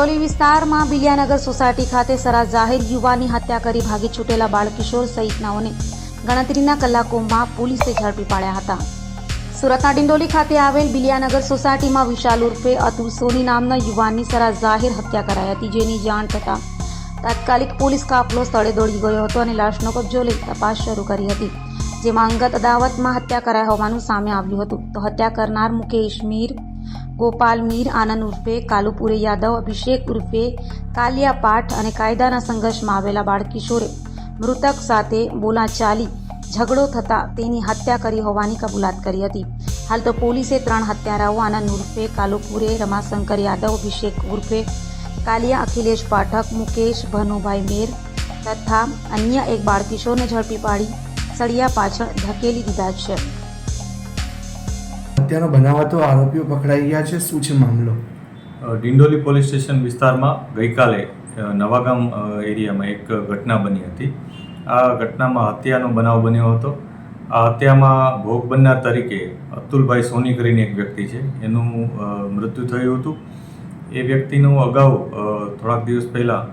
ડિંડોલી વિસ્તારમાં બિલિયાનગર સોસાયટી ખાતે સરા જાહેર યુવાની હત્યા કરી ભાગી છૂટેલા બાળકિશોર સહિતનાઓને ગણતરીના કલાકોમાં પોલીસે ઝડપી પાડ્યા હતા. સુરતના ડિંડોલી ખાતે આવેલ બિલિયાનગર સોસાયટીમાં વિશાલ ઉર્ફે અતુલ સોની નામના યુવાનની સરા જાહેર હત્યા કરાઈ હતી, જેની જાણ થતાં તાત્કાલિક પોલીસ કાફલો સ્થળે દોડી ગયો હતો અને લાશનો કબજો લઈ તપાસ શરૂ કરી હતી, જેમાં અંગત અદાવતમાં હત્યા કરાઈ હોવાનું સામે આવ્યું હતું. તો હત્યા કરનાર મુકેશ મીર, ગોપાલ મીર, આનંદ ઉર્ફે કાલુપુરે યાદવ, અભિષેક ઉર્ફે કાલિયા પાઠ અને કાયદાના સંઘર્ષમાં આવેલા બાળકિશોરે મૃતક સાથે બોલાચાલી ઝઘડો થતાં તેની હત્યા કરી હોવાની કબૂલાત કરી હતી. હાલ તો પોલીસે 3 હત્યારાઓ આનંદ ઉર્ફે કાલુપુરે, રમાશંકર યાદવ, અભિષેક ઉર્ફે કાલિયા, અખિલેશ પાઠક, મુકેશ ભનુભાઈ મેર તથા અન્ય એક બાળકિશોરને ઝડપી પાડી સળિયા પાછળ ધકેલી દીધા છે. હત્યાનો બનાવ હતો, આરોપીઓ પકડાઈ ગયા છે. શું છે મામલો? ડિંડોલી પોલીસ સ્ટેશન વિસ્તારમાં ગઈકાલે નવાગામ એરિયામાં એક ઘટના બની હતી. આ ઘટનામાં હત્યાનો બનાવ બન્યો હતો. આ હત્યામાં ભોગ બનનાર તરીકે અતુલભાઈ સોની કરીને એક વ્યક્તિ છે, એનું મૃત્યુ થયું હતું. એ વ્યક્તિનું અગાઉ થોડાક દિવસ પહેલાં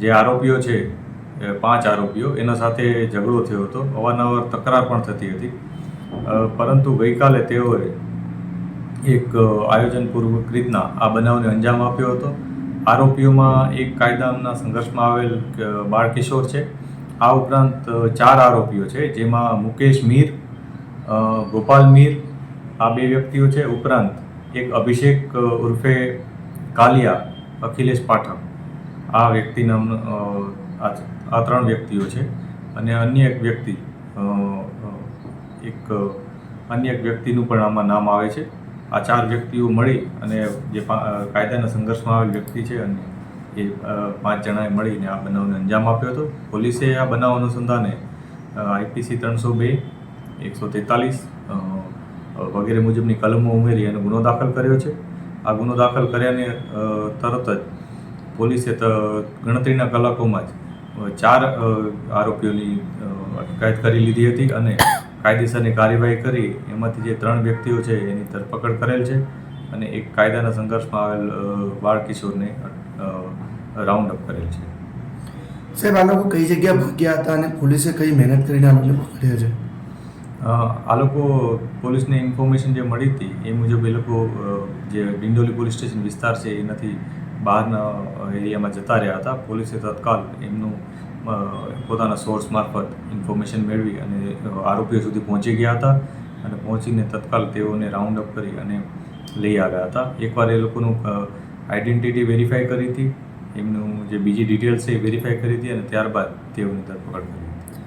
જે આરોપીઓ છે 5 આરોપીઓ એના સાથે ઝઘડો થયો હતો. અવારનવાર તકરાર પણ થતી હતી, પરંતુ ગઈકાલે તેઓએ એક આયોજનપૂર્વક રીતના આ બનાવને અંજામ આપ્યો હતો. આરોપીઓમાં એક કાયદાના સંઘર્ષમાં આવેલ બાળકિશોર છે. આ ઉપરાંત 4 આરોપીઓ છે, જેમાં મુકેશ મીર, ગોપાલ મીર આ 2 વ્યક્તિઓ છે. ઉપરાંત એક અભિષેક ઉર્ફે કાલિયા, અખિલેશ પાઠક આ વ્યક્તિ નામનો આ 3 વ્યક્તિઓ છે. અને અન્ય એક વ્યક્તિનું પણ આમાં નામ આવે છે. આ 4 વ્યક્તિઓ મળી અને જે કાયદાના સંઘર્ષમાં આવેલ વ્યક્તિ છે અને એ 5 જણાએ મળીને આ બનાવને અંજામ આપ્યો હતો. પોલીસે આ બનાવ અનુસંધાને IPC 302, 143 વગેરે મુજબની કલમો ઉમેરી અને ગુનો દાખલ કર્યો છે. આ ગુનો દાખલ કર્યાને તરત જ પોલીસે ગણતરીના કલાકોમાં જ 4 આરોપીઓની અટકાયત કરી લીધી હતી અને કાયદેસરની કાર્યવાહી કરી એમાંથી જે 3 વ્યક્તિઓ છે એની ધરપકડ કરેલ છે અને એક કાયદાના સંઘર્ષમાં આવેલ બાળકિશોરને રાઉન્ડ અપ કરેલ છે. સાહેબ, આ લોકો કઈ જગ્યા ભાગ્યા હતા અને પોલીસે કઈ મહેનત કરીને આ લોકોને પકડ્યા છે? આ લોકો પોલીસને ઇન્ફોર્મેશન જે મળી હતી એ મુજબ એ લોકો જે ડિંડોલી પોલીસ સ્ટેશન વિસ્તાર છે એનાથી બહારના એરિયામાં જતા રહ્યા હતા. પોલીસે તત્કાલ એમનું પોતાના સોર્સ મારફત ઇન્ફોર્મેશન મેળવી અને આરોપીઓ સુધી પહોંચી ગયા હતા અને પહોંચીને તત્કાલ તેઓને રાઉન્ડ અપ કરી અને લઈ આવ્યા હતા. એકવાર એ લોકોનું આઈડેન્ટિટી વેરીફાઈ કરી હતી, એમનું જે બીજી ડિટેલ્સ છે એ વેરીફાઈ કરી હતી અને ત્યારબાદ તેઓની ધરપકડ કરી.